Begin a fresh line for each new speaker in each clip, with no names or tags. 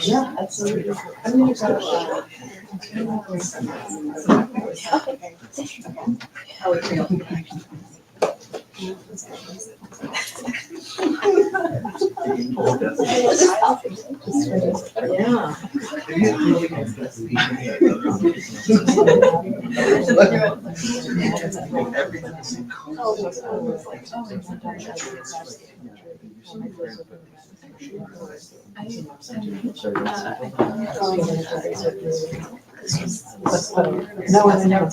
Yeah, absolutely. I'm gonna go. Yeah. No, it's never.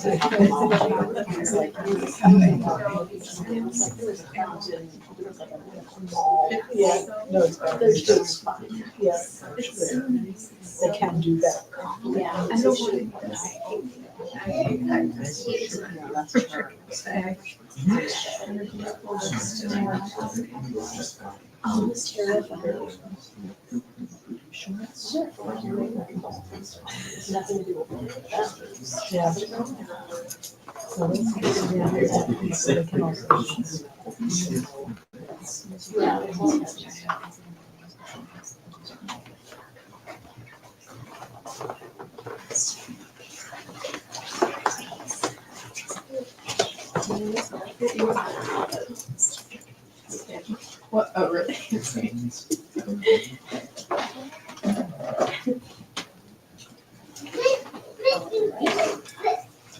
Yeah, no, it's just fine. Yes. They can do that.
Yeah. Oh, it's terrifying. Nothing to do with that.
Yeah. So they can also.
What? Oh, really?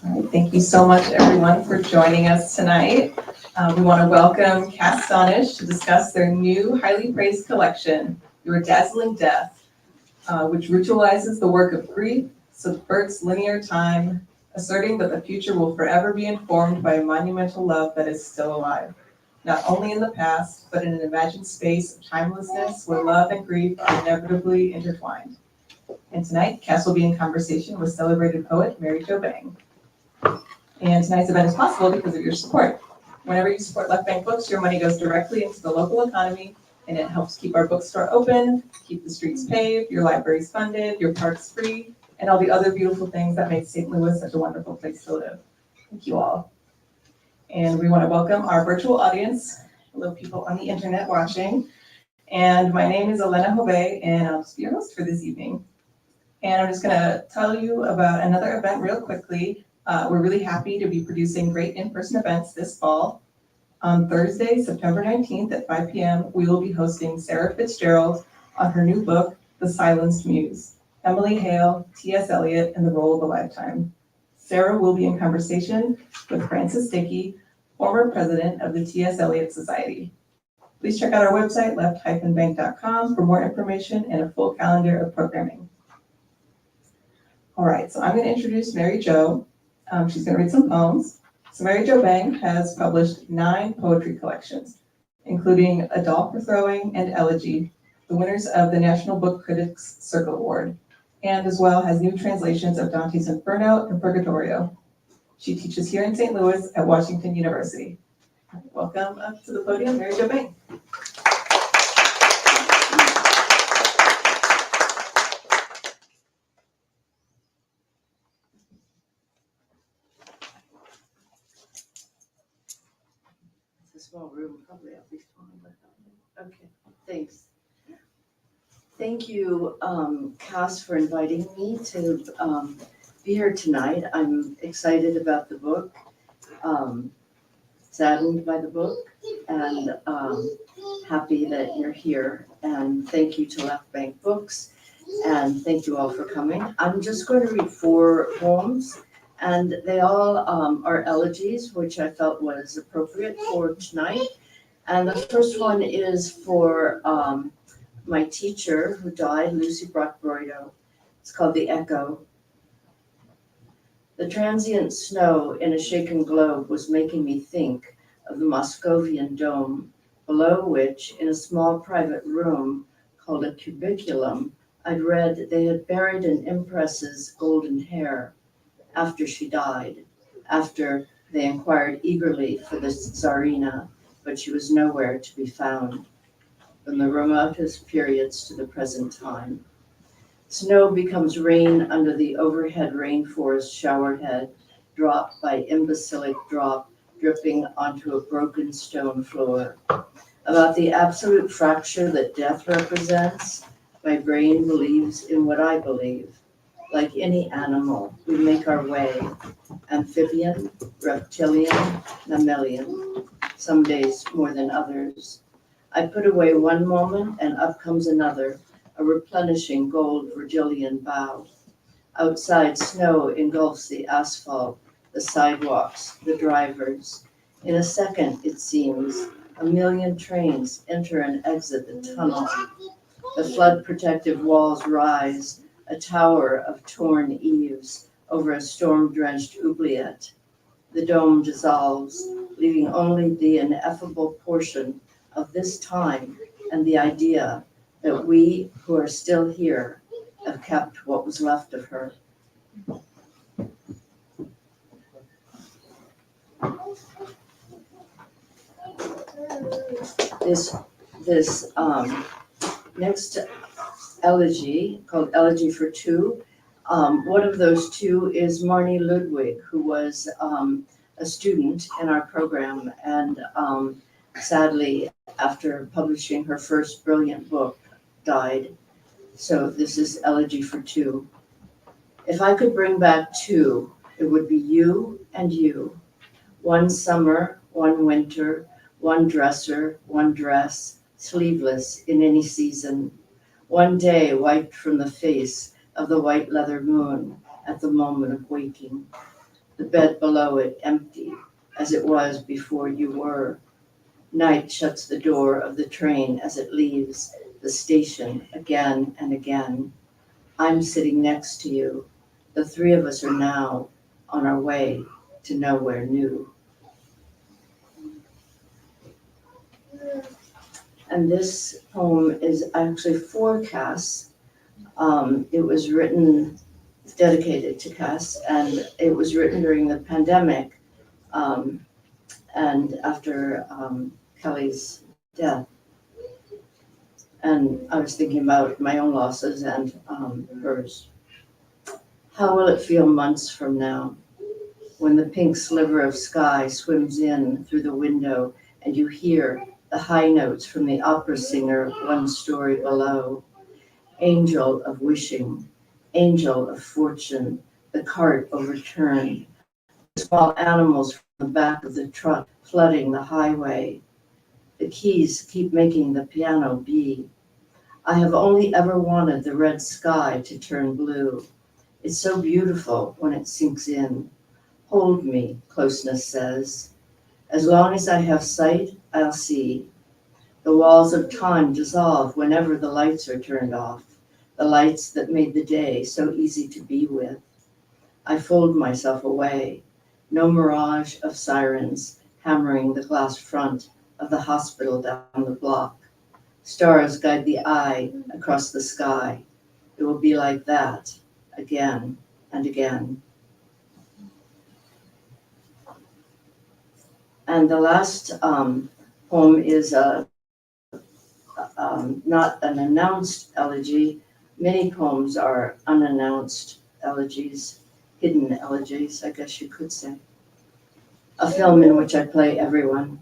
All right, thank you so much, everyone, for joining us tonight. We want to welcome Cass Donish to discuss their new highly praised collection, Your Dazzling Death, which ritualizes the work of grief, subverts linear time, asserting that the future will forever be informed by a monumental love that is still alive, not only in the past, but in an imagined space of timelessness where love and grief are inevitably intertwined. And tonight, Cass will be in conversation with celebrated poet Mary Jo Bang. And tonight's event is possible because of your support. Whenever you support Left Bank Books, your money goes directly into the local economy, and it helps keep our bookstore open, keep the streets paved, your libraries funded, your parks free, and all the other beautiful things that make St. Louis such a wonderful place to live. Thank you all. And we want to welcome our virtual audience, hello people on the internet watching. And my name is Elena Jove, and I'll just be your host for this evening. And I'm just gonna tell you about another event real quickly. We're really happy to be producing great in-person events this fall. On Thursday, September 19th at 5 p.m., we will be hosting Sarah Fitzgerald on her new book, The Silenced Muse, Emily Hale, T.S. Eliot, and the Role of a Lifetime. Sarah will be in conversation with Francis Dickey, former president of the T.S. Eliot Society. Please check out our website, left-bank.com, for more information and a full calendar of programming. All right, so I'm going to introduce Mary Jo. She's going to read some poems. So Mary Jo Bang has published 9 poetry collections, including A Doll for Throwing and Elegy, the winners of the National Book Critics Circle Award, and as well has new translations of Dante's Inferno and Purgatorio. She teaches here in St. Louis at Washington University. Welcome up to the podium, Mary Jo Bang.
Small room, probably at least one, but okay, thanks. Thank you, Cass, for inviting me to be here tonight. I'm excited about the book, saddened by the book, and happy that you're here. And thank you to Left Bank Books, and thank you all for coming. I'm just going to read 4 poems. And they all are elegies, which I felt was appropriate for tonight. And the first one is for my teacher who died, Lucy Brock-Broido. It's called The Echo. The transient snow in a shaken globe was making me think of the Moscovian dome, below which, in a small private room called a cubiculum, I'd read they had buried an empress's golden hair. After she died, after they inquired eagerly for the Tsarina, but she was nowhere to be found, from the remotest periods to the present time. Snow becomes rain under the overhead rainforest showerhead, drop by imbecilic drop, dripping onto a broken stone floor. About the absolute fracture that death represents, My brain believes in what I believe. Like any animal, we make our way. Amphibian, reptilian, mammalian, some days more than others. I put away one moment and up comes another, a replenishing gold Virgilian bough. Outside, snow engulfs the asphalt, the sidewalks, the drivers. In a second, it seems, a million trains enter and exit the tunnel. The flood-protective walls rise, a tower of torn eaves over a storm-drenched oubliette. The dome dissolves, leaving only the ineffable portion of this time and the idea that we who are still here have kept what was left of her. This next elegy, called Elegy for Two, one of those two is Marnie Ludwig, who was a student in our program, and sadly, after publishing her first brilliant book, died. So this is Elegy for Two. If I could bring back two, it would be you and you. One summer, one winter, one dresser, one dress, sleeveless in any season. One day wiped from the face of the white leather moon at the moment of waking. The bed below it empty, as it was before you were. Night shuts the door of the train as it leaves the station again and again. I'm sitting next to you. The three of us are now on our way to nowhere new. And this poem is actually for Cass. It was written, dedicated to Cass, and it was written during the pandemic and after Kelly's death. And I was thinking about my own losses and hers. How will it feel months from now when the pink sliver of sky swims in through the window and you hear the high notes from the opera singer one story below? Angel of wishing, angel of fortune, the cart overturned, small animals from the back of the truck flooding the highway. The keys keep making the piano be. I have only ever wanted the red sky to turn blue. It's so beautiful when it sinks in. Hold me, closeness says. As long as I have sight, I'll see. The walls of time dissolve whenever the lights are turned off, the lights that made the day so easy to be with. I fold myself away. No mirage of sirens hammering the glass front of the hospital down the block. Stars guide the eye across the sky. It will be like that again and again. And the last poem is not an announced elegy. Many poems are unannounced elegies, hidden elegies, I guess you could say. A film in which I play everyone.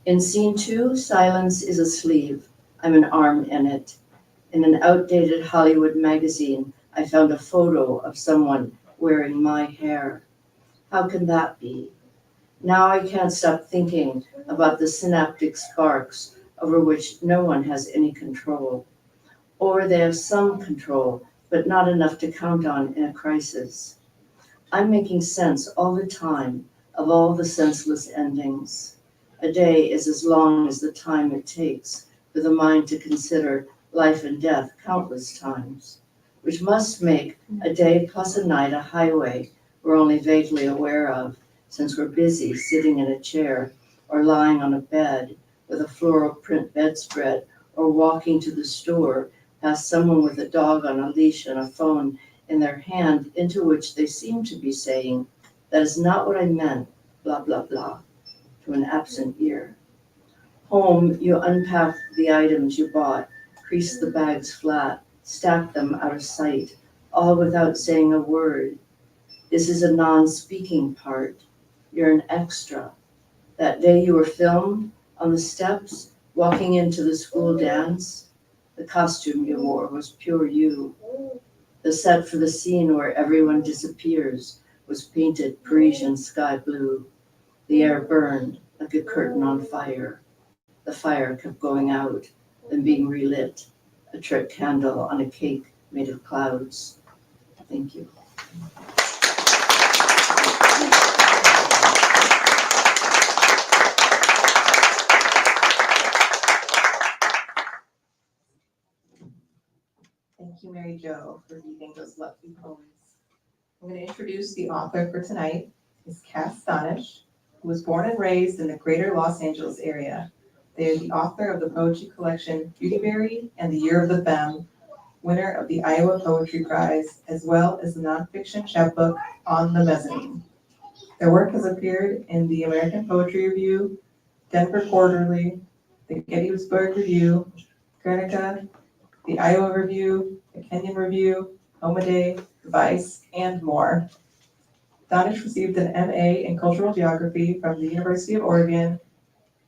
In scene 2, silence is a sleeve. I'm an arm in it. In an outdated Hollywood magazine, I found a photo of someone wearing my hair. How can that be? Now I can't stop thinking about the synaptic sparks over which no one has any control. Or they have some control, but not enough to count on in a crisis. I'm making sense all the time of all the senseless endings. A day is as long as the time it takes for the mind to consider life and death countless times, which must make a day plus a night a highway we're only vaguely aware of, since we're busy sitting in a chair or lying on a bed with a floral print bedspread or walking to the store past someone with a dog on a leash and a phone in their hand, into which they seem to be saying, "That is not what I meant, blah, blah, blah," to an absent ear. Home, you unpack the items you bought, crease the bags flat, stack them out of sight, all without saying a word. This is a non-speaking part. You're an extra. That day you were filmed on the steps, walking into the school dance, The costume you wore was pure you. The set for the scene where everyone disappears was painted Parisian sky blue. The air burned like a curtain on fire. The fire kept going out, then being relit, a trick candle on a cake made of clouds. Thank you.
Thank you, Mary Jo, for reading those lovely poems. I'm going to introduce the author for tonight. Is Cass Donish, who was born and raised in the greater Los Angeles area. They are the author of the poetry collection Beautyberry and the Year of the Femme, winner of the Iowa Poetry Prize, as well as the nonfiction chapbook On the Mezzanine. Their work has appeared in the American Poetry Review, Denver Quarterly, the Gettysburg Review, Guernica, the Iowa Review, the Kenyon Review, Home a Day, Vice, and more. Donish received an MA in Cultural Geography from the University of Oregon,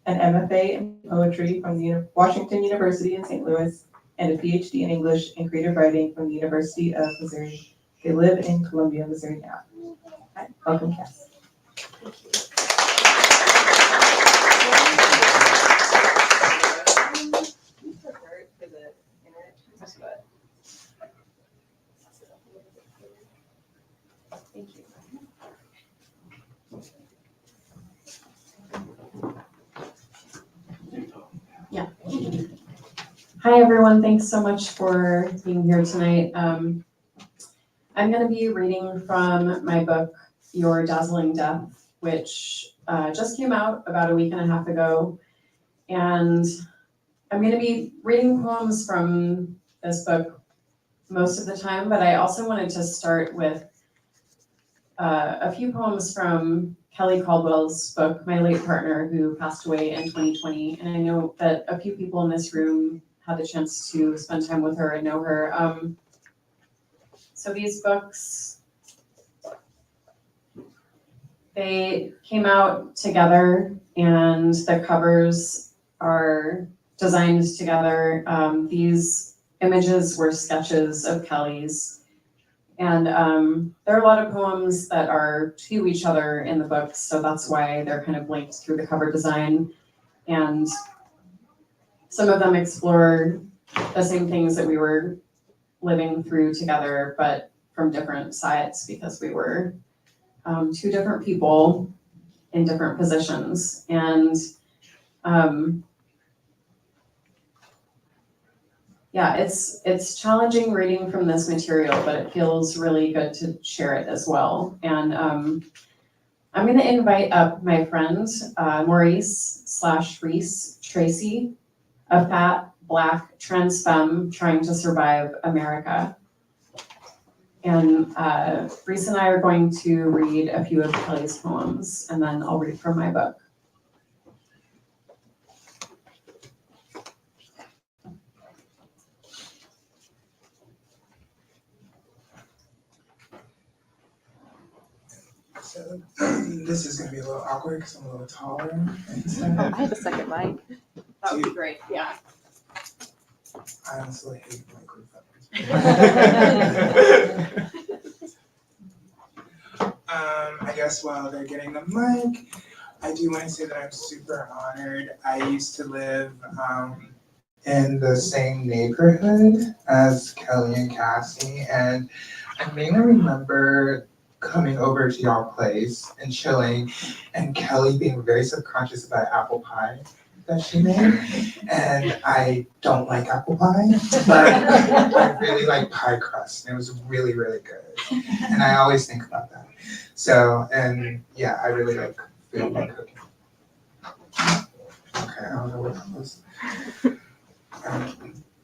an MFA in Poetry from the Washington University in St. Louis, and a PhD in English and Creative Writing from the University of Missouri. They live in Columbia, Missouri now. Hi, welcome, Cass. Thank you.
Hi, everyone. Thanks so much for being here tonight. I'm going to be reading from my book, Your Dazzling Death, which just came out about a week and a half ago. And I'm going to be reading poems from this book most of the time, but I also wanted to start with a few poems from Kelly Caldwell's book, my late partner, who passed away in 2020. And I know that a few people in this room had the chance to spend time with her and know her. So these books, they came out together and the covers are designed together. These images were sketches of Kelly's. And there are a lot of poems that are to each other in the book, so that's why they're kind of linked through the cover design. And some of them explore the same things that we were living through together, but from different sides because we were two different people in different positions. And yeah, it's challenging reading from this material, but it feels really good to share it as well. And I'm going to invite up my friend, Maurice/Reese Tracy, a fat, Black, trans femme trying to survive America. And Reese and I are going to read a few of Kelly's poems, and then I'll read from my book.
So this is going to be a little awkward because I'm a little taller.
I have a second mic.
That would be great, yeah.
I honestly hate microphones. I guess while they're getting the mic, I do want to say that I'm super honored. I used to live in the same neighborhood as Kelly and Cassie, and I mainly remember coming over to y'all place and chilling, and Kelly being very subconscious about apple pie that she made. And I don't like apple pie, but I really like pie crust, and it was really, really good. And I always think about that. So, and yeah, I really like food and cooking. Okay, I don't know what that was.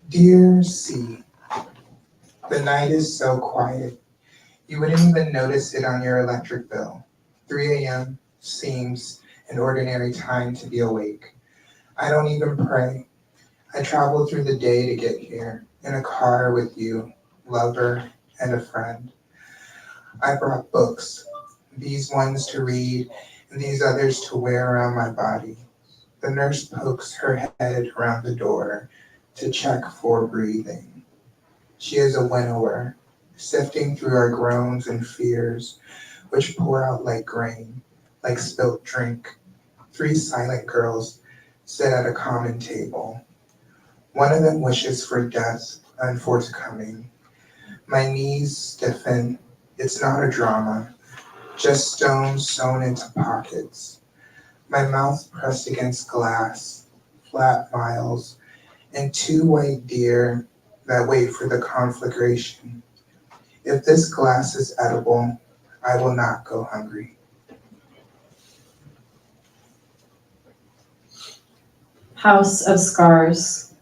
Dear C, the night is so quiet. You wouldn't even notice it on your electric bill. 3 a.m. seems an ordinary time to be awake. I don't even pray. I travel through the day to get here, in a car with you, lover, and a friend. I brought books, these ones to read, and these others to wear around my body. The nurse pokes her head around the door, to check for breathing. She is a winnower, sifting through our groans and fears, which pour out like grain, like spilt drink. 3 silent girls sit at a common table. One of them wishes for death unforthcoming. My knees stiffen. It's not a drama, just stones sewn into pockets. My mouth pressed against glass, flat miles, and 2 white deer that wait for the conflagration. If this glass is edible, I will not go hungry.
House of Scars.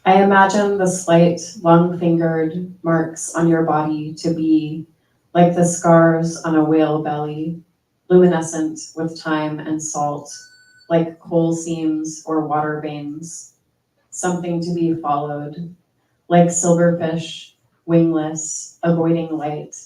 I imagine the slight, long-fingered marks on your body to be like the scars on a whale belly, luminescent with time and salt, like coal seams or water veins, something to be followed, like silverfish, wingless, avoiding light.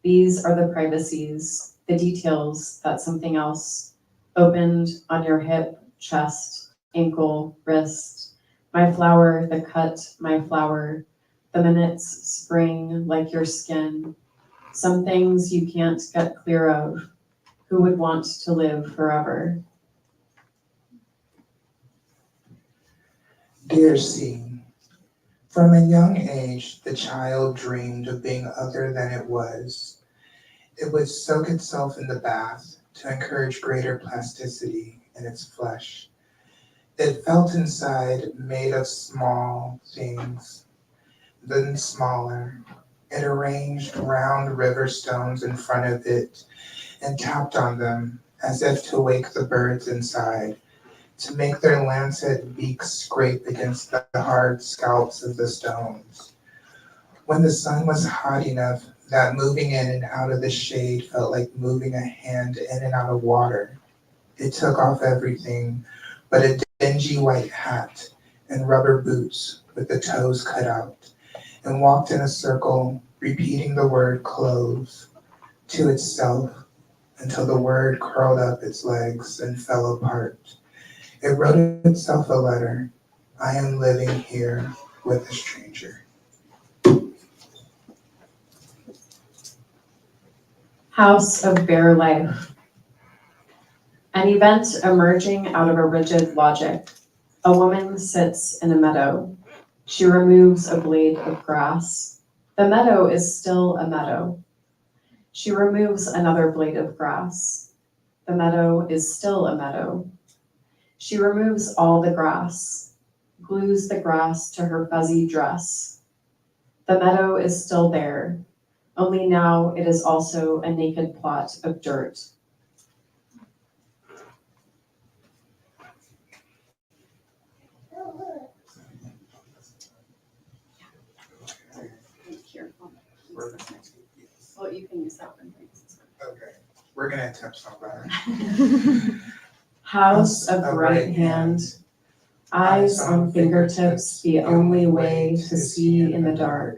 These are the privacies, the details that something else opened on your hip, chest, ankle, wrist. My flower, the cut, my flower, the minutes spring like your skin. Some things you can't get clear of. Who would want to live forever?
Dear C, from a young age, the child dreamed of being other than it was. It would soak itself in the bath to encourage greater plasticity in its flesh. It felt inside made of small things, then smaller. It arranged round river stones in front of it and tapped on them as if to wake the birds inside, to make their lancet beaks scrape against the hard scalps of the stones. When the sun was hot enough that moving in and out of the shade felt like moving a hand in and out of water, it took off everything but a dingy white hat and rubber boots with the toes cut out, and walked in a circle, repeating the word close to itself until the word curled up its legs and fell apart. It wrote itself a letter. I am living here with a stranger.
House of Bare Life. An event emerging out of a rigid logic. A woman sits in a meadow. She removes a blade of grass. The meadow is still a meadow. She removes another blade of grass. The meadow is still a meadow. She removes all the grass, glues the grass to her fuzzy dress. The meadow is still there, only now it is also a naked plot of dirt. Here, well, you can use that one.
Okay, we're gonna touch on that.
House of right hand, eyes on fingertips, the only way to see in the dark.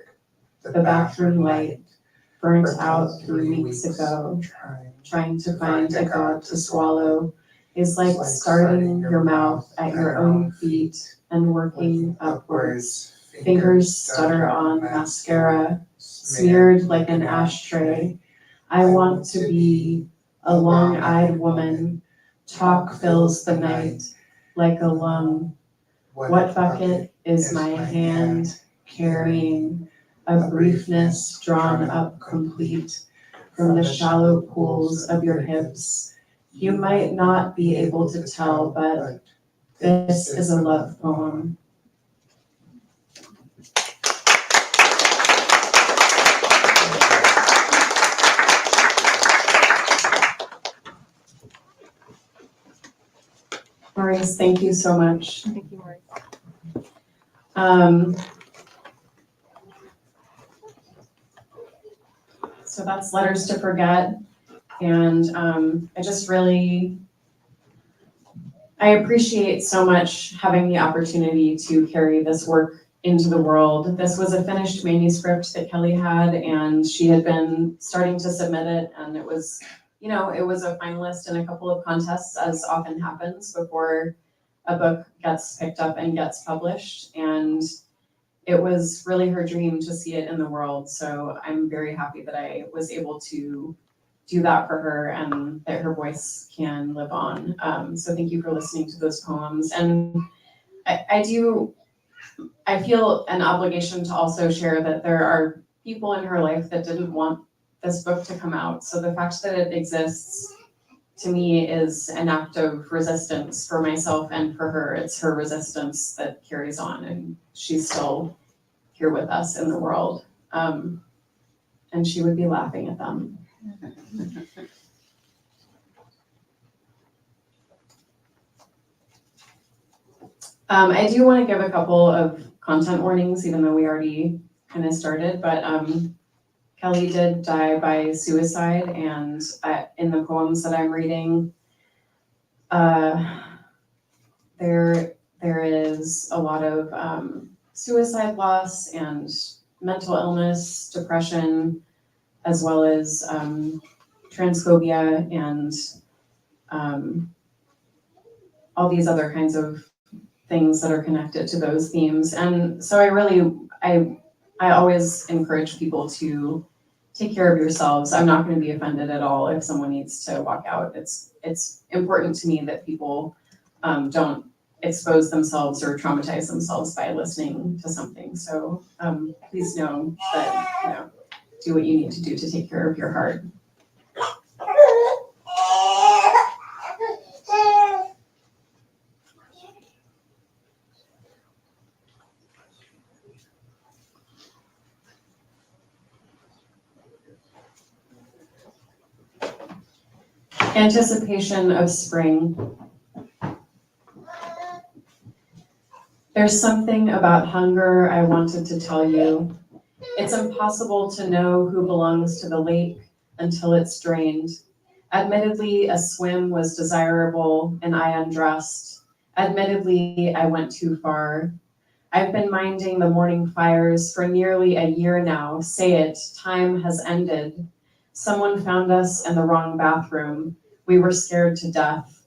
The bathroom light, burnt out 3 weeks ago, trying to find a god to swallow, is like starting your mouth at your own feet and working upwards. Fingers stutter on mascara, smeared like an ashtray. I want to be a long-eyed woman. Talk fills the night like a lung. What bucket is my hand carrying? A briefness drawn up complete from the shallow pools of your hips. You might not be able to tell, but this is a love poem. Maurice, thank you so much.
Thank you, Maurice.
So that's Letters to Forget. And I appreciate so much having the opportunity to carry this work into the world. This was a finished manuscript that Kelly had, and she had been starting to submit it, and it was a finalist in a couple of contests, as often happens before a book gets picked up and gets published. And it was really her dream to see it in the world. So I'm very happy that I was able to do that for her and that her voice can live on. So thank you for listening to those poems. And I feel an obligation to also share that there are people in her life that didn't want this book to come out. So the fact that it exists to me is an act of resistance for myself and for her. It's her resistance that carries on, and she's still here with us in the world. And she would be laughing at them. I do want to give a couple of content warnings, even though we already kind of started, but Kelly did die by suicide, and in the poems that I'm reading, there is a lot of suicide loss and mental illness, depression, as well as transphobia and all these other kinds of things that are connected to those themes. And so I always encourage people to take care of yourselves. I'm not going to be offended at all if someone needs to walk out. It's important to me that people don't expose themselves or traumatize themselves by listening to something. So please know that, do what you need to do to take care of your heart. Anticipation of spring. There's something about hunger I wanted to tell you. It's impossible to know who belongs to the lake until it's drained. Admittedly, a swim was desirable and I undressed. Admittedly, I went too far. I've been minding the morning fires for nearly a year now. Say it, time has ended. Someone found us in the wrong bathroom. We were scared to death.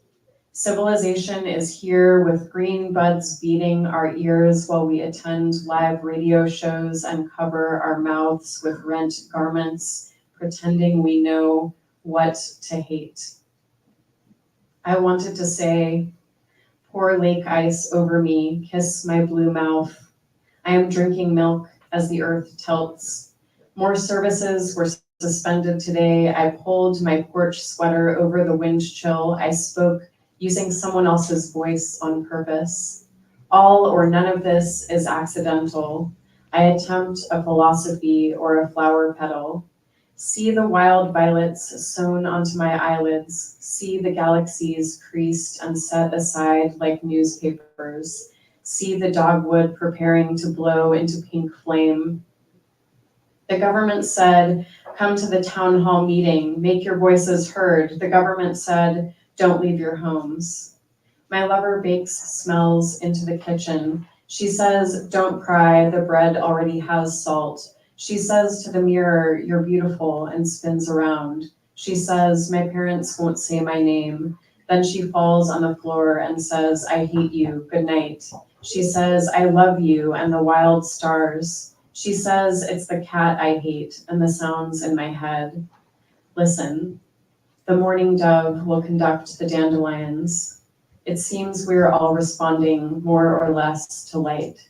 Civilization is here with green buds beating our ears while we attend live radio shows and cover our mouths with rent garments, pretending we know what to hate. I wanted to say, pour lake ice over me, kiss my blue mouth. I am drinking milk as the earth tilts. More services were suspended today. I pulled my porch sweater over the wind chill. I spoke using someone else's voice on purpose. All or none of this is accidental. I attempt a philosophy or a flower petal. See the wild violets sewn onto my eyelids. See the galaxies creased and set aside like newspapers. See the dogwood preparing to blow into pink flame. The government said, come to the town hall meeting, make your voices heard. The government said, don't leave your homes. My lover bakes smells into the kitchen. She says, don't cry, the bread already has salt. She says to the mirror, you're beautiful, and spins around. She says, my parents won't say my name. Then she falls on the floor and says, I hate you, good night. She says, I love you, and the wild stars. She says, it's the cat I hate, and the sounds in my head. Listen. The mourning dove will conduct the dandelions. It seems we're all responding more or less to light.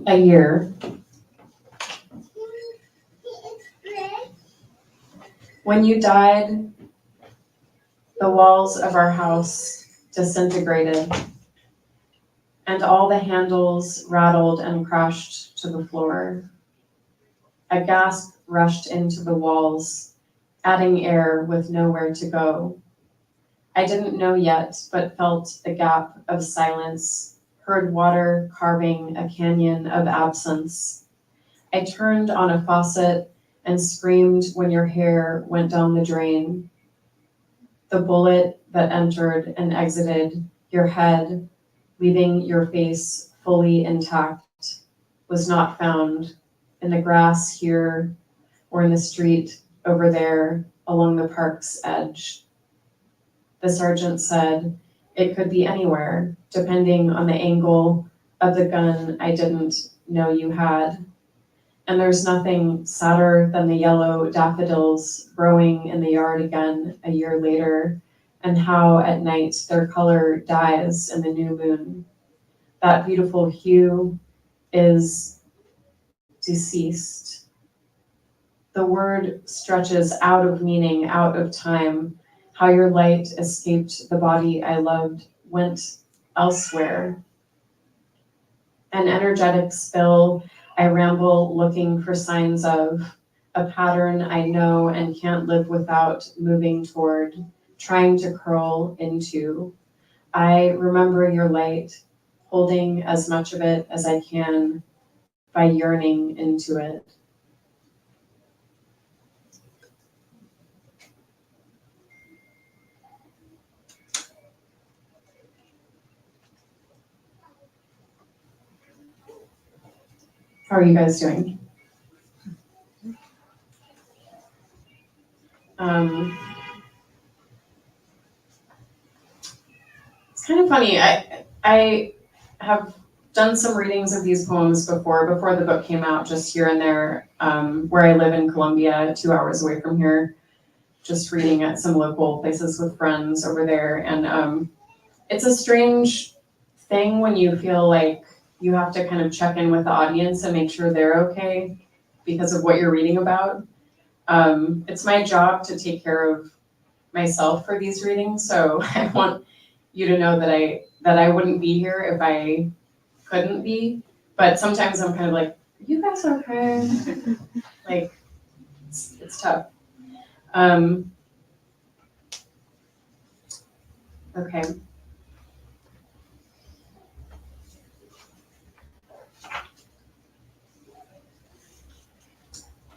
A year. When you died, the walls of our house disintegrated, and all the handles rattled and crashed to the floor. A gasp rushed into the walls, adding air with nowhere to go. I didn't know yet, but felt the gap of silence, heard water carving a canyon of absence. I turned on a faucet and screamed when your hair went down the drain. The bullet that entered and exited your head, leaving your face fully intact was not found in the grass here or in the street over there along the park's edge. The sergeant said it could be anywhere, depending on the angle of the gun I didn't know you had. And there's nothing sadder than the yellow daffodils growing in the yard again a year later, and how at night their color dies in the new moon. That beautiful hue is deceased. The word stretches out of meaning, out of time. How your light escaped the body I loved, went elsewhere. An energetic spill, I ramble looking for signs of a pattern I know and can't live without, moving toward, trying to curl into. I remember your light, holding as much of it as I can by yearning into it. How are you guys doing? It's kind of funny. I have done some readings of these poems before the book came out, just here and there, where I live in Columbia, 2 hours away from here, just reading at some local places with friends over there. And it's a strange thing when you feel like you have to kind of check in with the audience and make sure they're okay because of what you're reading about. It's my job to take care of myself for these readings, so I want you to know that I wouldn't be here if I couldn't be. But sometimes I'm kind of like, you guys okay? Like, it's tough. Okay.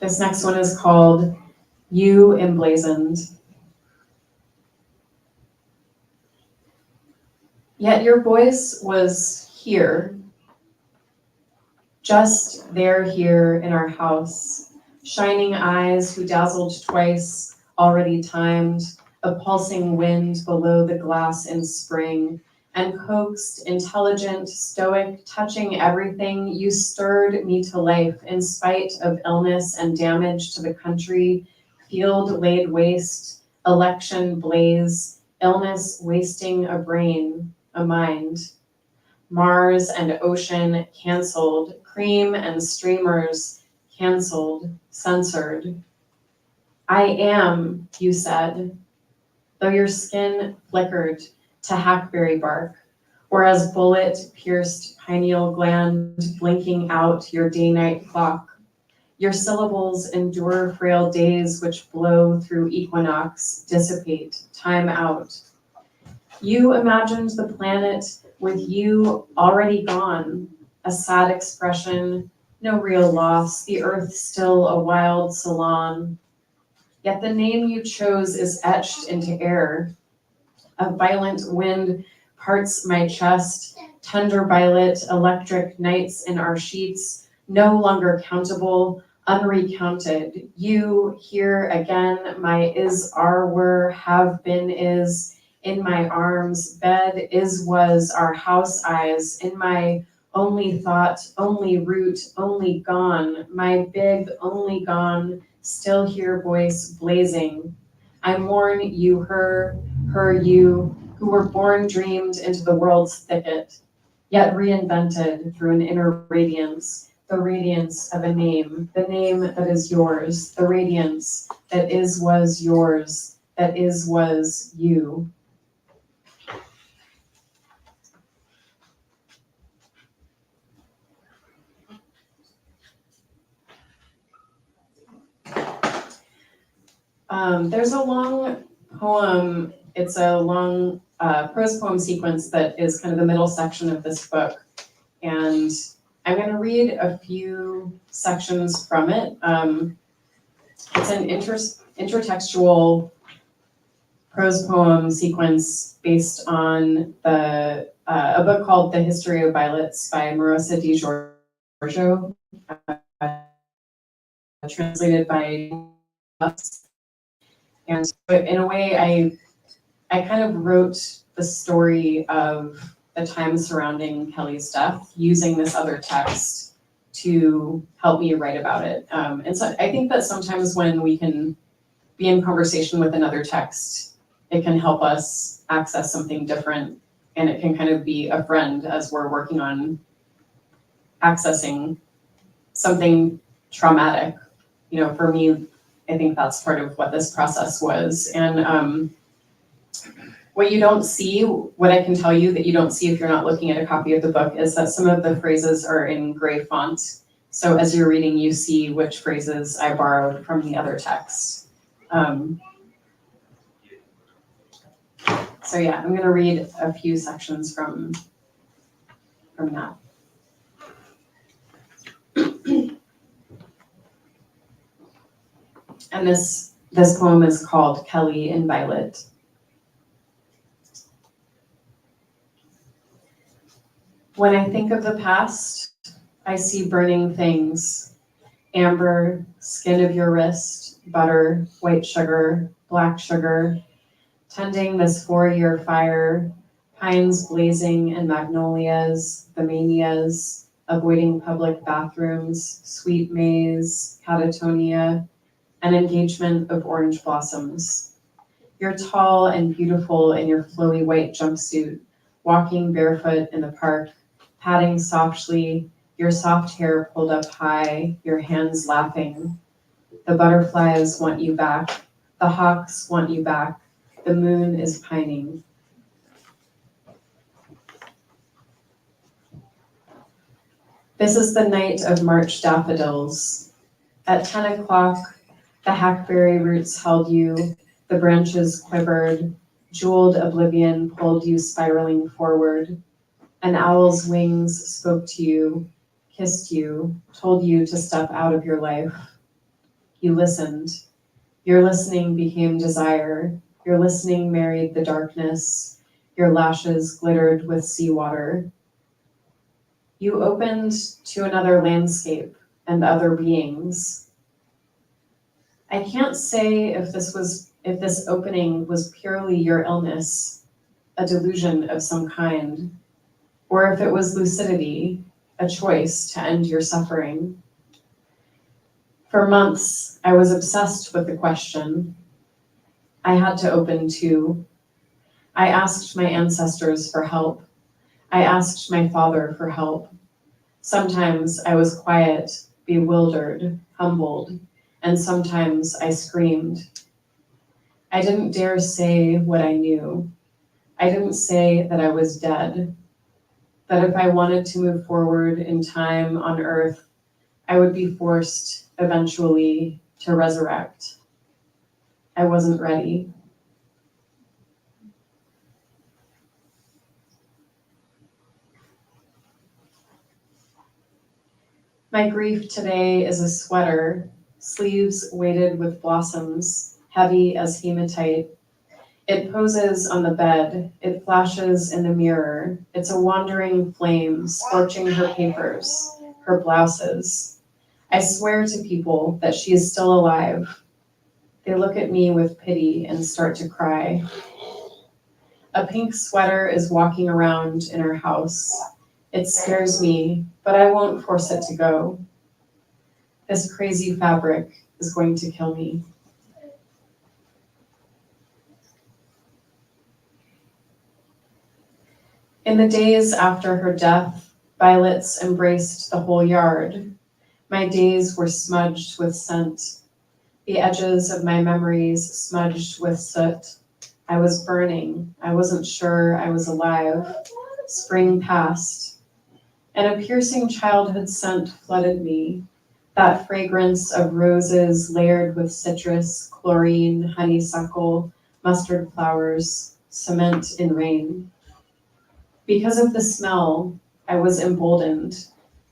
This next one is called You Emblazoned. Yet your voice was here, just there here in our house, shining eyes who dazzled twice, already timed, a pulsing wind below the glass in spring, and coaxed, intelligent, stoic, touching everything, you stirred me to life in spite of illness and damage to the country, field laid waste, election blaze, illness wasting a brain, a mind. Mars and ocean canceled, cream and streamers canceled, censored. I am, you said, though your skin flickered to hackberry bark, or as bullet-pierced pineal gland blinking out your day-night clock. Your syllables endure frail days which blow through equinox, dissipate, time out. You imagined the planet with you already gone, a sad expression, no real loss, the earth still a wild salon. Yet the name you chose is etched into air. A violent wind parts my chest, tender violet, electric nights in our sheets, no longer countable, unrecounted. You here again, my is, are, were, have been, is, in my arms, bed, is, was, our house eyes, in my only thought, only root, only gone, my big, only gone, still here voice blazing. I mourn you, her, you, who were born dreamed into the world's thicket, yet reinvented through an inner radiance, the radiance of a name, the name that is yours, the radiance that is, was yours, that is, was you. There's a long poem, it's a long prose poem sequence that is kind of the middle section of this book. And I'm going to read a few sections from it. It's an intertextual prose poem sequence based on a book called The History of Violets by Marisa Di Giorgio, translated by us. And in a way, I kind of wrote the story of the time surrounding Kelly's death using this other text to help me write about it. And so I think that sometimes when we can be in conversation with another text, it can help us access something different, and it can kind of be a friend as we're working on accessing something traumatic. You know, for me, I think that's part of what this process was. And what you don't see, what I can tell you that you don't see if you're not looking at a copy of the book, is that some of the phrases are in gray font. So as you're reading, you see which phrases I borrowed from the other text. So yeah, I'm gonna read a few sections from that. And this poem is called Kelly in Violet. When I think of the past, I see burning things. Amber, skin of your wrist, butter, white sugar, black sugar, tending this 4-year fire, pines blazing and magnolias, the manias, avoiding public bathrooms, sweet maize, catatonia, an engagement of orange blossoms. You're tall and beautiful in your flowy white jumpsuit, walking barefoot in the park, patting softly, your soft hair pulled up high, your hands laughing. The butterflies want you back. The hawks want you back. The moon is pining. This is the night of March daffodils. At 10 o'clock, the hackberry roots held you, the branches quivered, jeweled oblivion pulled you spiraling forward. An owl's wings spoke to you, kissed you, told you to step out of your life. You listened. Your listening became desire. Your listening married the darkness. Your lashes glittered with seawater. You opened to another landscape and other beings. I can't say if this opening was purely your illness, a delusion of some kind, or if it was lucidity, a choice to end your suffering. For months, I was obsessed with the question. I had to open too. I asked my ancestors for help. I asked my father for help. Sometimes I was quiet, bewildered, humbled, and sometimes I screamed. I didn't dare say what I knew. I didn't say that I was dead, that if I wanted to move forward in time on Earth, I would be forced eventually to resurrect. I wasn't ready. My grief today is a sweater, sleeves weighted with blossoms, heavy as hematite. It poses on the bed, it flashes in the mirror. It's a wandering flame, scorching her papers, her blouses. I swear to people that she is still alive. They look at me with pity and start to cry. A pink sweater is walking around in her house. It scares me, but I won't force it to go. This crazy fabric is going to kill me. In the days after her death, violets embraced the whole yard. My days were smudged with scent. The edges of my memories smudged with soot. I was burning. I wasn't sure I was alive. Spring passed, and a piercing childhood scent flooded me. That fragrance of roses layered with citrus, chlorine, honeysuckle, mustard flowers, cement in rain. Because of the smell, I was emboldened,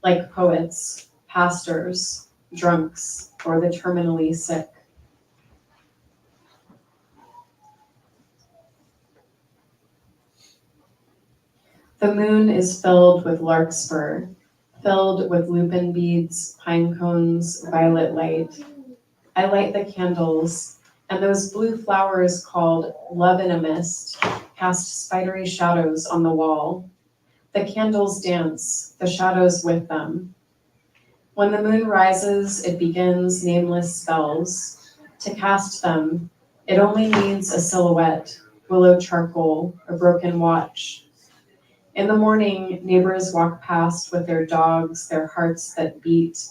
like poets, pastors, drunks, or the terminally sick. The moon is filled with larkspur, filled with lupin beads, pine cones, violet light. I light the candles, and those blue flowers called love in a mist cast spidery shadows on the wall. The candles dance, the shadows with them. When the moon rises, it begins nameless spells. To cast them, it only needs a silhouette, willow charcoal, a broken watch. In the morning, neighbors walk past with their dogs, their hearts that beat.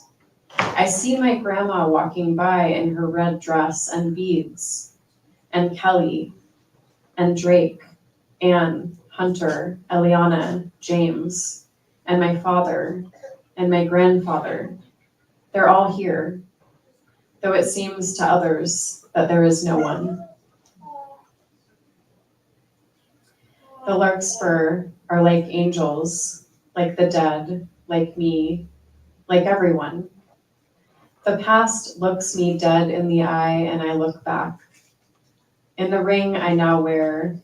I see my grandma walking by in her red dress and beads, and Kelly, and Drake, Anne, Hunter, Eliana, James, and my father, and my grandfather. They're all here, though it seems to others that there is no one. The larkspur are like angels, like the dead, like me, like everyone. The past looks me dead in the eye and I look back. In the ring I now wear,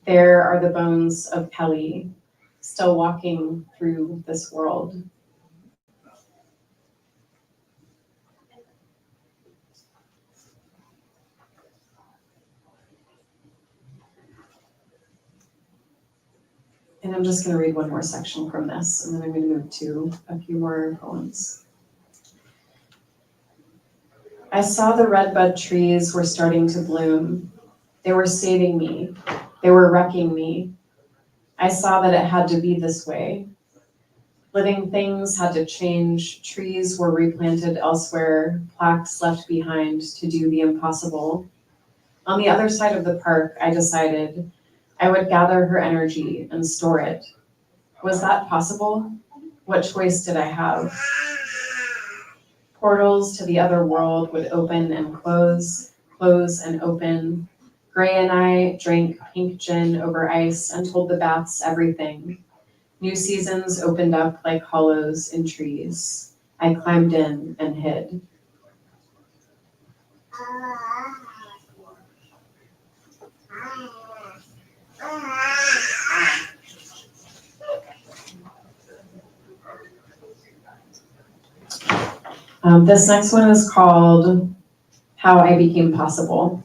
there are the bones of Kelly, still walking through this world. And I'm just going to read one more section from this, and then I'm going to move to a few more poems. I saw the redbud trees were starting to bloom. They were saving me. They were wrecking me. I saw that it had to be this way. Living things had to change. Trees were replanted elsewhere, plaques left behind to do the impossible. On the other side of the park, I decided I would gather her energy and store it. Was that possible? What choice did I have? Portals to the other world would open and close, close and open. Gray and I drank pink gin over ice and told the bats everything. New seasons opened up like hollows in trees. I climbed in and hid. This next one is called How I Became Possible.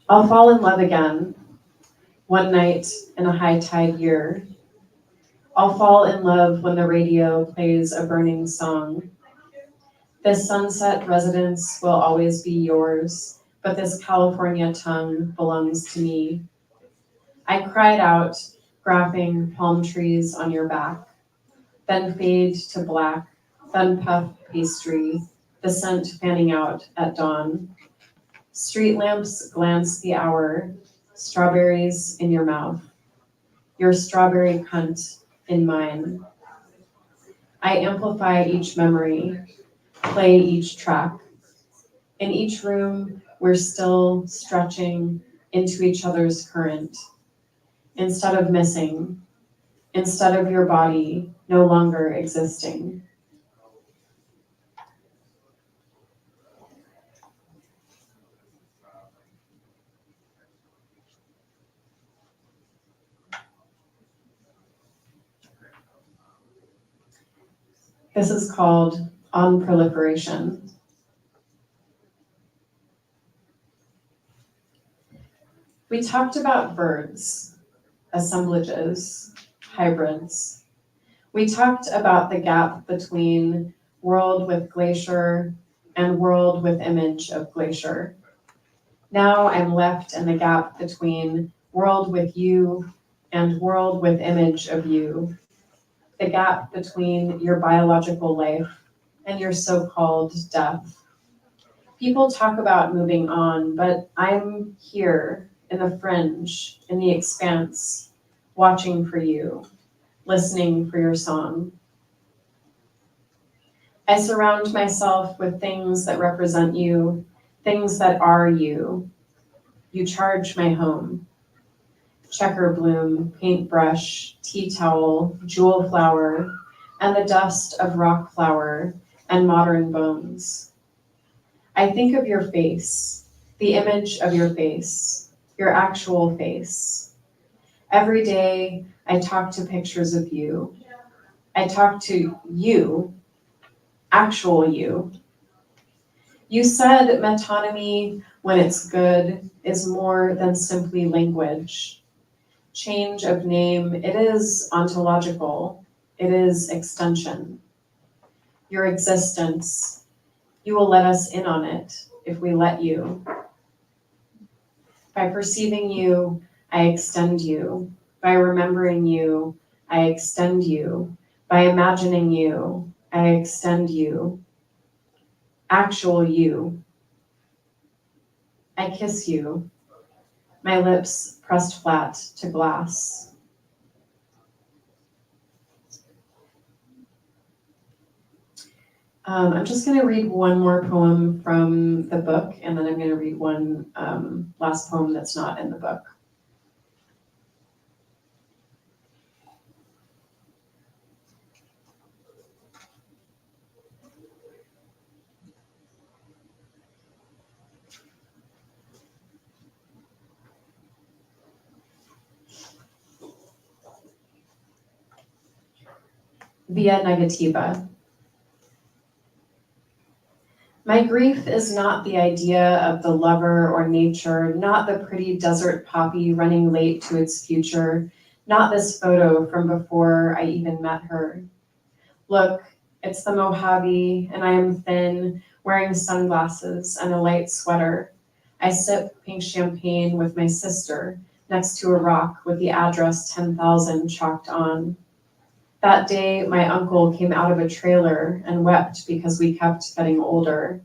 I'll fall in love again, one night in a high tide year. I'll fall in love when the radio plays a burning song. This sunset residence will always be yours, but this California tongue belongs to me. I cried out, graphing palm trees on your back, then fade to black, then puff pastry, the scent fanning out at dawn. Street lamps glance the hour, strawberries in your mouth, your strawberry cunt in mine. I amplify each memory, play each track. In each room, we're still stretching into each other's current. Instead of missing, instead of your body no longer existing. This is called On Proliferation. We talked about birds, assemblages, hybrids. We talked about the gap between world with glacier and world with image of glacier. Now I'm left in the gap between world with you and world with image of you. The gap between your biological life and your so-called death. People talk about moving on, but I'm here in the fringe, in the expanse, watching for you, listening for your song. I surround myself with things that represent you, things that are you. You charge my home. Checker bloom, paintbrush, tea towel, jewel flower, and the dust of rock flower and modern bones. I think of your face, the image of your face, your actual face. Every day, I talk to pictures of you. I talk to you, actual you. You said metonymy, when it's good, is more than simply language. Change of name, it is ontological. It is extension. Your existence, you will let us in on it if we let you. By perceiving you, I extend you. By remembering you, I extend you. By imagining you, I extend you. Actual you. I kiss you. My lips pressed flat to glass. I'm just going to read one more poem from the book, and then I'm going to read one last poem that's not in the book. Via negativa. My grief is not the idea of the lover or nature, not the pretty desert poppy running late to its future, not this photo from before I even met her. Look, it's the Mojave, and I am thin, wearing sunglasses and a light sweater. I sip pink champagne with my sister next to a rock with the address 10,000 chalked on. That day, my uncle came out of a trailer and wept because we kept getting older.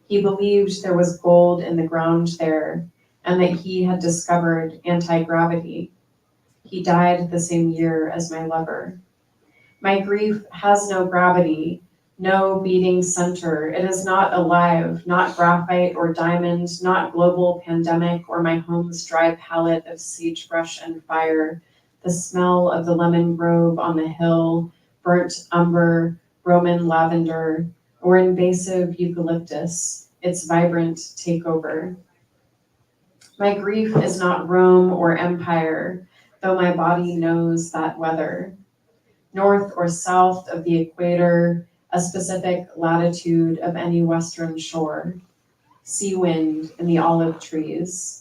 He believed there was gold in the ground there and that he had discovered anti-gravity. He died the same year as my lover. My grief has no gravity, no beating center. It is not alive, not graphite or diamond, not global pandemic or my home's dry palette of sagebrush and fire, the smell of the lemon grove on the hill, burnt umber, Roman lavender, or invasive eucalyptus, its vibrant takeover. My grief is not Rome or empire, though my body knows that weather. North or south of the equator, a specific latitude of any western shore, sea wind and the olive trees.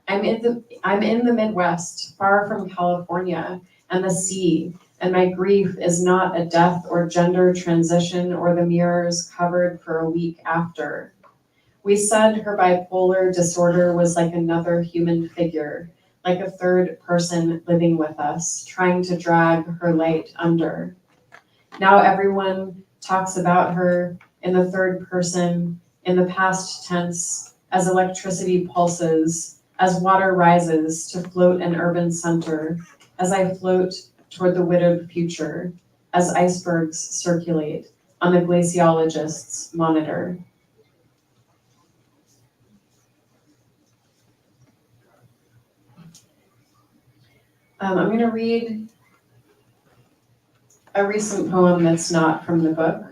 I'm in the Midwest, far from California and the sea, and my grief is not a death or gender transition or the mirrors covered for a week after. We said her bipolar disorder was like another human figure, like a third person living with us, trying to drag her light under. Now everyone talks about her in the third person, in the past tense, as electricity pulses, as water rises to float an urban center, as I float toward the widowed future, as icebergs circulate on the glaciologist's monitor. I'm going to read a recent poem that's not from the book.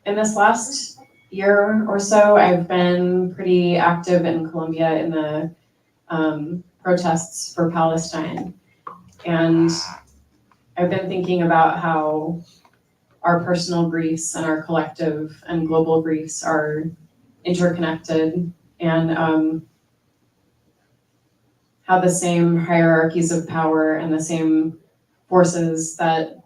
In this last year or so, I've been pretty active in Colombia in the protests for Palestine. And I've been thinking about how our personal griefs and our collective and global griefs are interconnected, and how the same hierarchies of power and the same forces that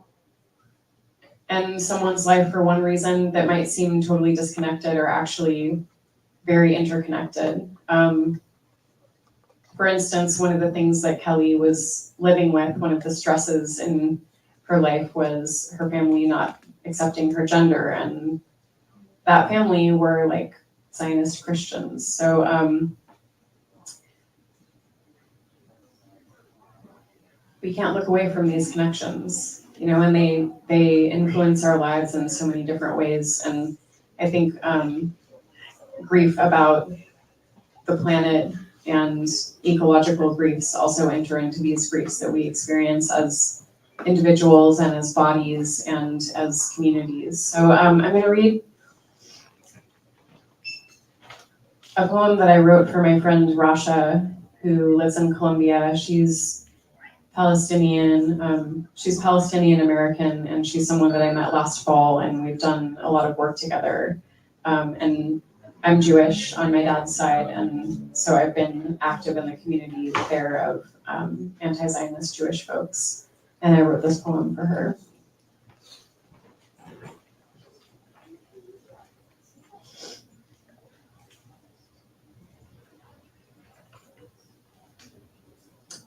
end someone's life for one reason that might seem totally disconnected are actually very interconnected. For instance, one of the things that Kelly was living with, one of the stresses in her life was her family not accepting her gender, and that family were like Zionist Christians. So we can't look away from these connections, you know, and they influence our lives in so many different ways. And I think grief about the planet and ecological griefs also enter into these griefs that we experience as individuals and as bodies and as communities. So I'm going to read a poem that I wrote for my friend Rasha, who lives in Colombia. She's Palestinian. She's Palestinian American, and she's someone that I met last fall, and we've done a lot of work together. And I'm Jewish on my dad's side, and so I've been active in the community there of anti-Zionist Jewish folks. And I wrote this poem for her.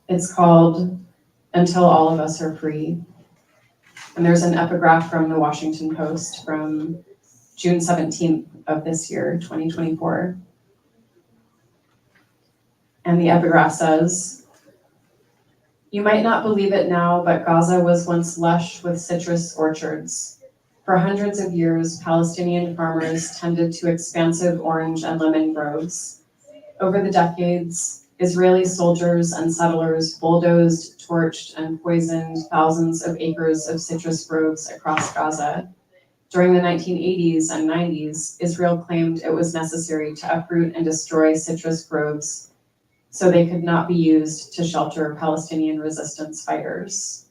It's called Until All of Us Are Free. And there's an epigraph from the Washington Post from June 17th of this year, 2024. And the epigraph says, "You might not believe it now, but Gaza was once lush with citrus orchards. For hundreds of years, Palestinian farmers tended to expansive orange and lemon groves. Over the decades, Israeli soldiers and settlers bulldozed, torched, and poisoned thousands of acres of citrus groves across Gaza. During the 1980s and 90s, Israel claimed it was necessary to uproot and destroy citrus groves so they could not be used to shelter Palestinian resistance fighters."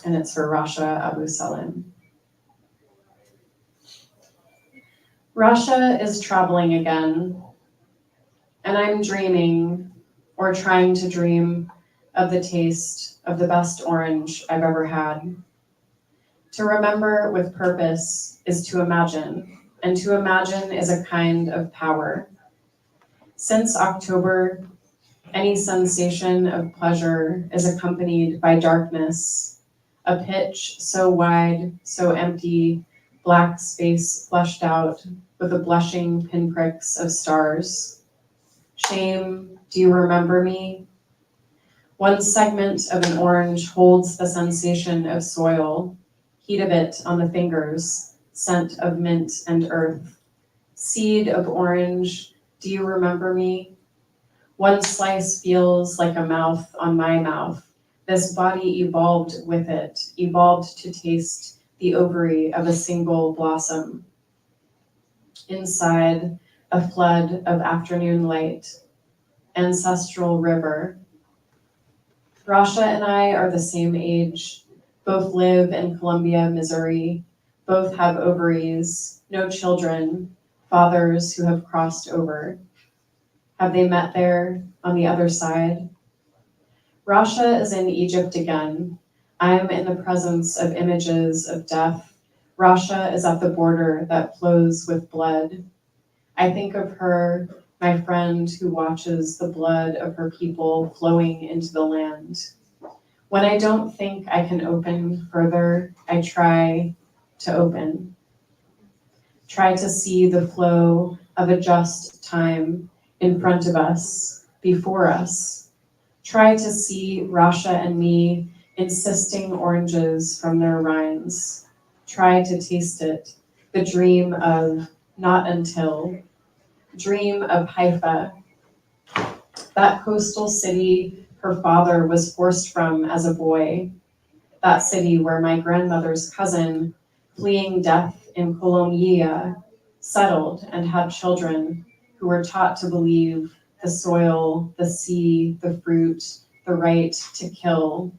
And it's for Rasha Abu Salim. Rasha is traveling again, and I'm dreaming, or trying to dream, of the taste of the best orange I've ever had. To remember with purpose is to imagine, and to imagine is a kind of power. Since October, any sensation of pleasure is accompanied by darkness, a pitch so wide, so empty, black space fleshed out with the blushing pinpricks of stars. Shame, do you remember me? One segment of an orange holds the sensation of soil, heat of it on the fingers, scent of mint and earth. Seed of orange, do you remember me? One slice feels like a mouth on my mouth. This body evolved with it, evolved to taste the ovary of a single blossom. Inside, a flood of afternoon light, ancestral river. Rasha and I are the same age, both live in Columbia, Missouri, both have ovaries, no children, fathers who have crossed over. Have they met there on the other side? Rasha is in Egypt again. I'm in the presence of images of death. Rasha is at the border that flows with blood. I think of her, my friend who watches the blood of her people flowing into the land. When I don't think I can open further, I try to open. Try to see the flow of a just time in front of us, before us. Try to see Rasha and me insisting oranges from their rinds. Try to taste it, the dream of not until. Dream of Haifa, that coastal city her father was forced from as a boy. That city where my grandmother's cousin, fleeing death in Colombia, settled and had children who were taught to believe the soil, the sea, the fruit, the right to kill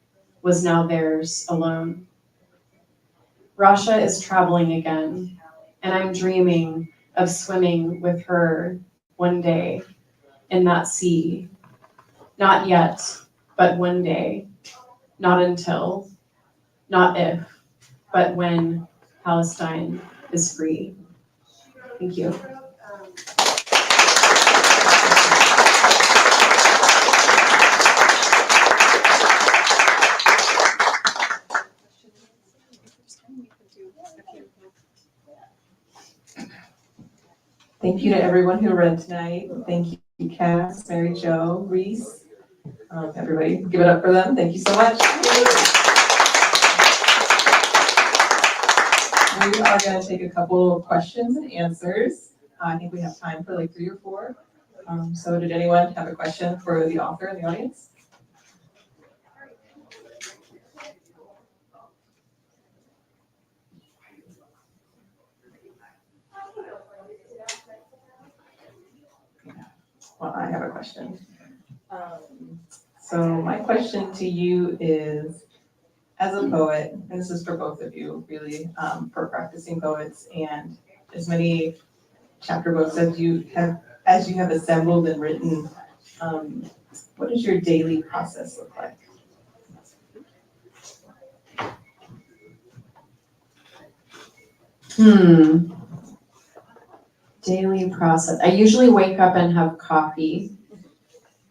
was now theirs alone. Rasha is traveling again, and I'm dreaming of swimming with her one day in that sea. Not yet, but one day. Not until, not if, but when Palestine is free. Thank you.
Thank you to everyone who read tonight. Thank you, Cass, Mary Jo, Reese, everybody. Give it up for them. Thank you so much. We are going to take a couple of questions and answers. I think we have time for like 3 or 4. So did anyone have a question for the author in the audience? Well, I have a question. So my question to you is, as a poet, and this is for both of you, really, for practicing poets, and as many chapter books as you have assembled and written, what does your daily process look like?
Daily process. I usually wake up and have coffee.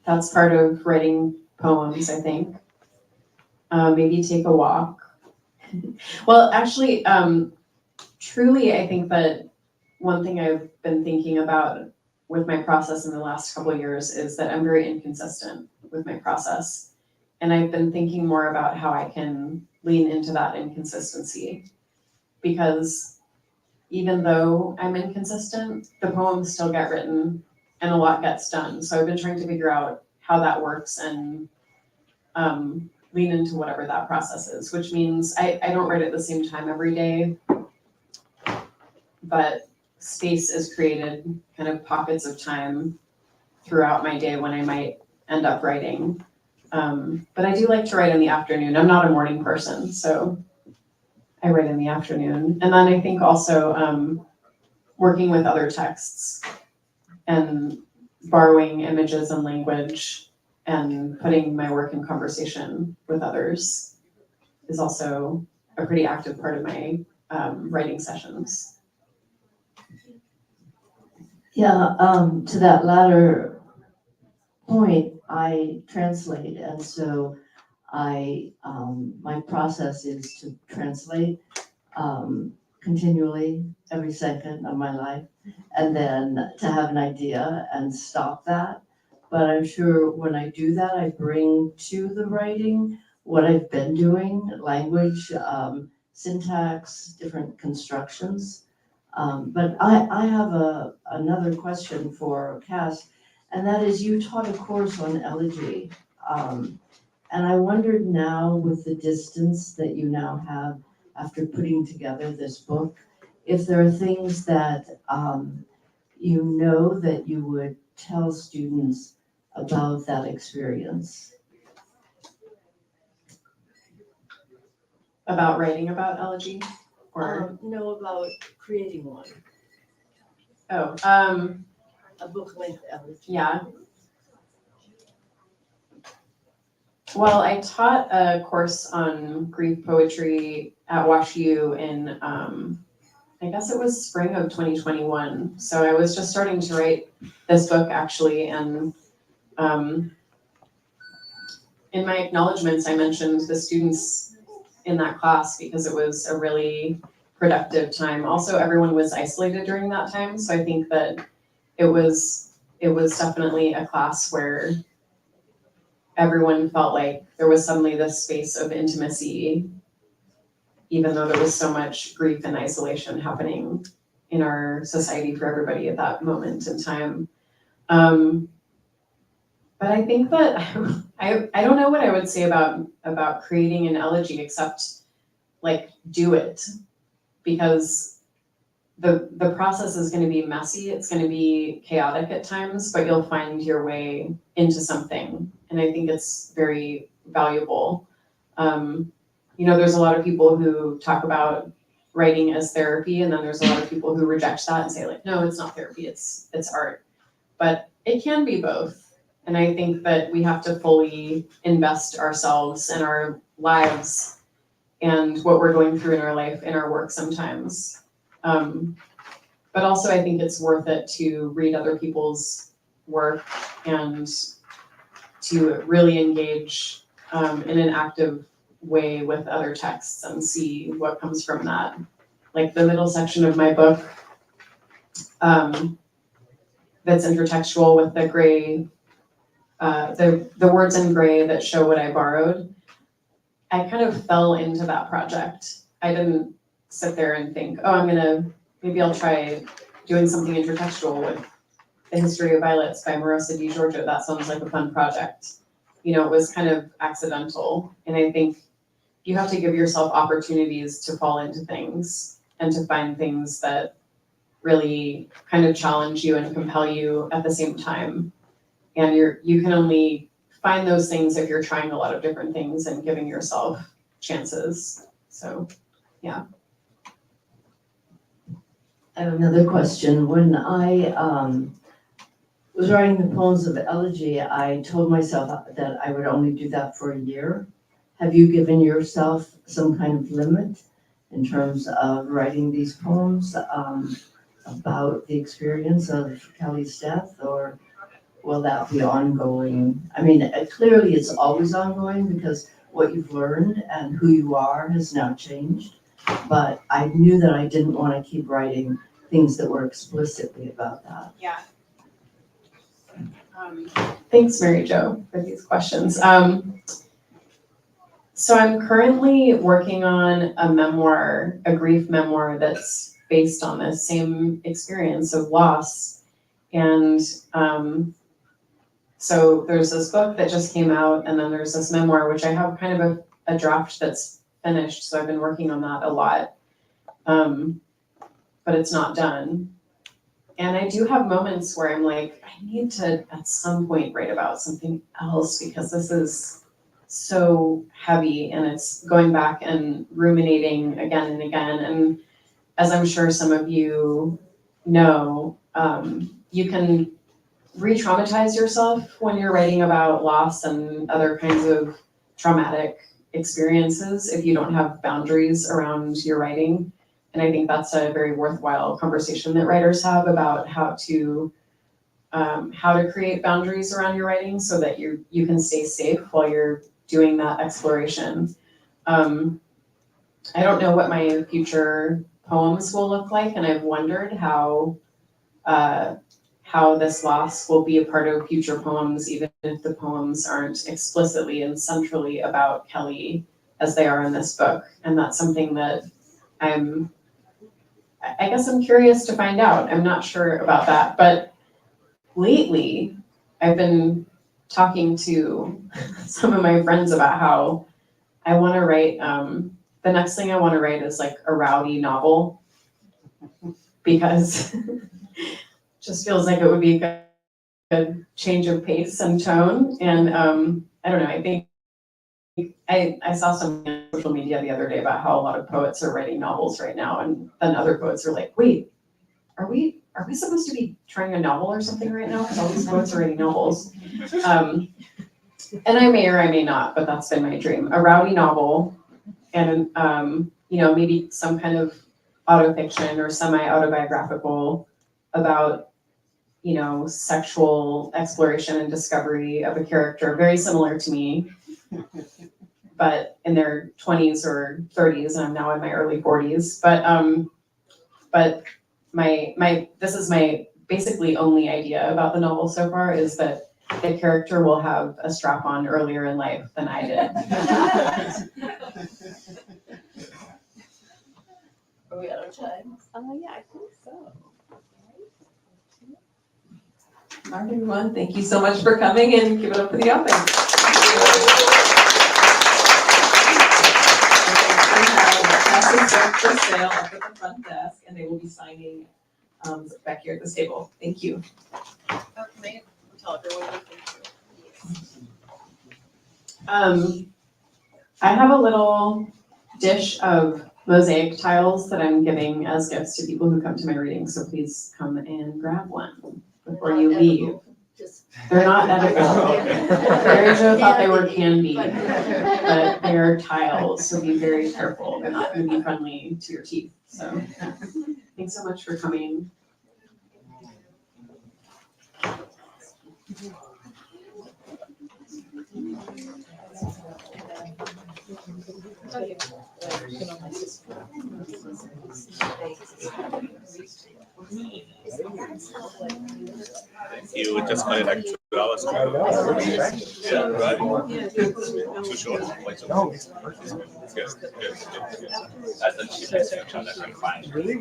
That's part of writing poems, I think. Maybe take a walk. Well, actually, truly, I think that one thing I've been thinking about with my process in the last couple of years is that I'm very inconsistent with my process. And I've been thinking more about how I can lean into that inconsistency. Because even though I'm inconsistent, the poems still get written and a lot gets done. So I've been trying to figure out how that works and lean into whatever that process is, which means I don't write at the same time every day, but space is created, kind of pockets of time throughout my day when I might end up writing. But I do like to write in the afternoon. I'm not a morning person, so I write in the afternoon. And then I think also working with other texts and borrowing images and language and putting my work in conversation with others is also a pretty active part of my writing sessions.
Yeah, to that latter point, I translate, and so my process is to translate continually every second of my life, and then to have an idea and stop that. But I'm sure when I do that, I bring to the writing what I've been doing, language, syntax, different constructions. But I have another question for Cass, and that is, you taught a course on Elegy. And I wondered now, with the distance that you now have after putting together this book, if there are things that you know that you would tell students about that experience.
About writing about Elegy? Or
No, about creating one, a book-length elegy.
yeah. Well, I taught a course on Greek poetry at WashU in, I guess it was spring of 2021. So I was just starting to write this book actually, and in my acknowledgements, I mentioned the students in that class because it was a really productive time. Also, everyone was isolated during that time, so I think that it was definitely a class where everyone felt like there was suddenly this space of intimacy, even though there was so much grief and isolation happening in our society for everybody at that moment in time. But I think that I don't know what I would say about creating an elegy except like do it, because the process is going to be messy. It's going to be chaotic at times, but you'll find your way into something. And I think it's very valuable. There's a lot of people who talk about writing as therapy, and then there's a lot of people who reject that and say like, no, it's not therapy, it's art. But it can be both. And I think that we have to fully invest ourselves and our lives and what we're going through in our life, in our work sometimes. But also I think it's worth it to read other people's work and to really engage in an active way with other texts and see what comes from that. Like the middle section of my book that's intertextual with the gray, the words in gray that show what I borrowed. I kind of fell into that project. I didn't sit there and think, maybe I'll try doing something intertextual with The History of Violets by Marissa Di Giorgio. That sounds like a fun project. It was kind of accidental. And I think you have to give yourself opportunities to fall into things and to find things that really kind of challenge you and compel you at the same time. And you can only find those things if you're trying a lot of different things and giving yourself chances. So, yeah.
I have another question. When I was writing the poems of Elegy, I told myself that I would only do that for a year. Have you given yourself some kind of limit in terms of writing these poems about the experience of Kelly's death, or will that be ongoing? I mean, clearly it's always ongoing because what you've learned and who you are has now changed. But I knew that I didn't want to keep writing things that were explicitly about that.
Yeah. Thanks, Mary Jo, for these questions. So I'm currently working on a memoir, a grief memoir that's based on this same experience of loss. And so there's this book that just came out, and then there's this memoir, which I have kind of a draft that's finished. So I've been working on that a lot, but it's not done. And I do have moments where I'm like, I need to at some point write about something else because this is so heavy and it's going back and ruminating again and again. And as I'm sure some of you know, you can re-traumatize yourself when you're writing about loss and other kinds of traumatic experiences if you don't have boundaries around your writing. And I think that's a very worthwhile conversation that writers have about how to create boundaries around your writing so that you can stay safe while you're doing that exploration. I don't know what my future poems will look like, and I've wondered how this loss will be a part of future poems, even if the poems aren't explicitly and centrally about Kelly as they are in this book. And that's something that I guess I'm curious to find out. I'm not sure about that, but lately I've been talking to some of my friends about how I want to write, the next thing I want to write is like a rowdy novel because just feels like it would be a good change of pace and tone. And I don't know, I think I saw something on social media the other day about how a lot of poets are writing novels right now, and then other poets are like, wait, are we supposed to be trying a novel or something right now? Because all these poets are writing novels. And I may or I may not, but that's been my dream. A rowdy novel and maybe some kind of autofiction or semi-autobiographical about sexual exploration and discovery of a character very similar to me, but in their 20s or 30s, and I'm now in my early 40s. But this is my basically only idea about the novel so far is that the character will have a strap-on earlier in life than I did.
Are we out of time?
Yeah, I think so.
All right, everyone, thank you so much for coming, and give it up for the author. We have passes for sale up at the front desk, and they will be signing back here at this table. Thank you.
Can I tell everyone thank you?
I have a little dish of mosaic tiles that I'm giving as gifts to people who come to my reading, so please come and grab one before you leave. They're not edible. Mary Jo thought they were candy, but they're tiles, so be very careful. They're not going to be friendly to your teeth. So thanks so much for coming.
You just got it like 2 hours ago.
I know, right?
Yeah, right?
Yeah.
Too short? Wait,
No,
it's good. Good. That's the cheapest option I can find.
really?